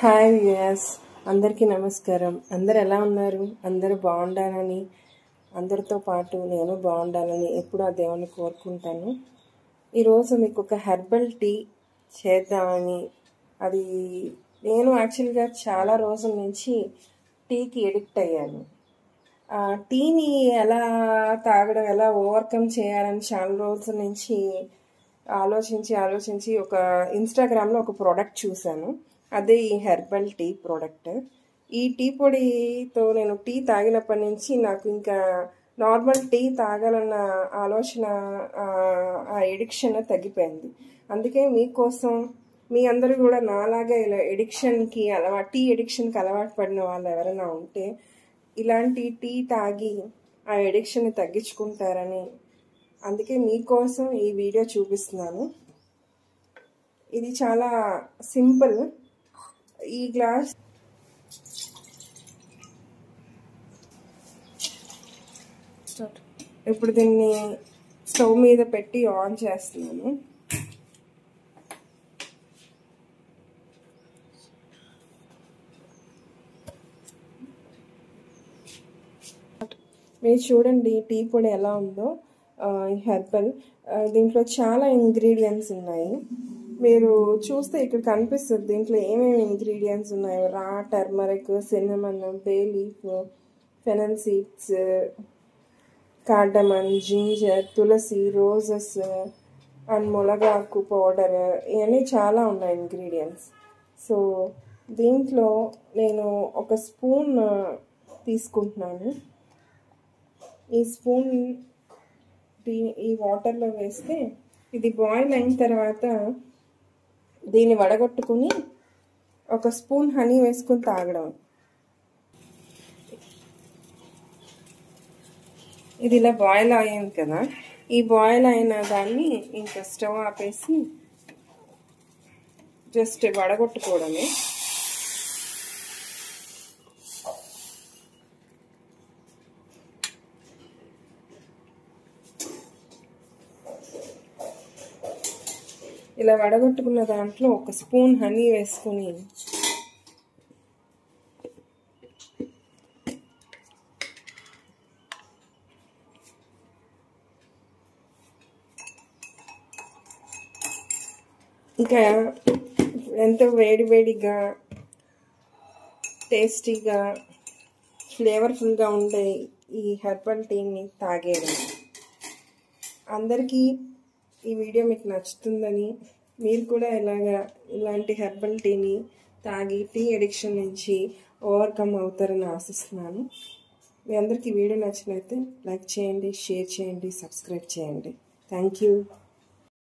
Hi viewers, అందరికీ నమస్కారం. అందరు ఎలా ఉన్నారు? అందరూ బాగుండాలని, అందరితో పాటు నేను బాగుండాలని ఎప్పుడూ ఆ దేవుని కోరుకుంటాను. ఈరోజు మీకు ఒక హెర్బల్ టీ చేద్దామని, అది నేను యాక్చువల్గా చాలా రోజుల నుంచి టీకి ఎడిక్ట్ అయ్యాను. టీని ఎలా తాగడం, ఎలా ఓవర్కమ్ చేయాలని చాలా రోజుల నుంచి ఆలోచించి ఒక ఇన్స్టాగ్రామ్లో ఒక ప్రోడక్ట్ చూశాను. అదే ఈ హెర్బల్ టీ ప్రోడక్ట్. ఈ టీ పొడితో నేను టీ తాగినప్పటి నుంచి నాకు ఇంకా నార్మల్ టీ తాగాలన్న ఆలోచన, ఆ ఎడిక్షన్ తగ్గిపోయింది. అందుకే మీకోసం, మీ అందరూ కూడా నాలాగా ఇలా టీ ఎడిక్షన్కి అలవాటు పడిన వాళ్ళు ఎవరైనా ఉంటే ఇలాంటి టీ తాగి ఆ ఎడిక్షన్ తగ్గించుకుంటారని, అందుకే మీకోసం ఈ వీడియో చూపిస్తున్నాను. ఇది చాలా సింపుల్. ఈ గ్లాస్ ఇప్పుడు దీన్ని స్టవ్ మీద పెట్టి ఆన్ చేస్తున్నాను. మీరు చూడండి టీ పొడి ఎలా ఉందో. హెర్బల్, దీంట్లో చాలా ఇంగ్రీడియంట్స్ ఉన్నాయి. మీరు చూస్తే ఇక్కడ కనిపిస్తుంది దీంట్లో ఏమేమి ఇంగ్రీడియంట్స్ ఉన్నాయో. Raw turmeric, cinnamon, bay leaf, fennel seeds, cardamom, ginger, tulsi, roses and ములగాకు పౌడర్, ఇవన్నీ చాలా ఉన్నాయి ఇంగ్రీడియంట్స్. సో దీంట్లో నేను ఒక స్పూన్ తీసుకుంటున్నాను. ఈ స్పూన్ ఈ వాటర్లో వేస్తే ఇది బాయిల్ అయిన తర్వాత దీన్ని వడగొట్టుకుని ఒక స్పూన్ హనీ వేసుకుని తాగడం. ఇది ఇలా బాయిల్ అయ్యింది కదా, ఈ బాయిల్ అయిన దాన్ని ఇంకా స్టవ్ ఆపేసి జస్ట్ వడగొట్టుకోవడమే. ఇలా వడగొట్టుకున్న దాంట్లో ఒక స్పూన్ హనీ వేసుకుని ఇంకా ఎంతో వేడివేడిగా టేస్టీగా ఫ్లేవర్ఫుల్గా ఉండే ఈ హెర్బల్ టీని తాగేయడం. అందరికీ ఈ వీడియో మీకు నచ్చుతుందని, మీరు కూడా ఇలాంటి హెర్బల్ టీని తాగి టీ అడిక్షన్ నుంచి ఓవర్కమ్ అవుతారని ఆశిస్తున్నాను. మీ అందరికీ వీడియో నచ్చినట్లయితే లైక్ చేయండి, షేర్ చేయండి, సబ్స్క్రైబ్ చేయండి. Thank you.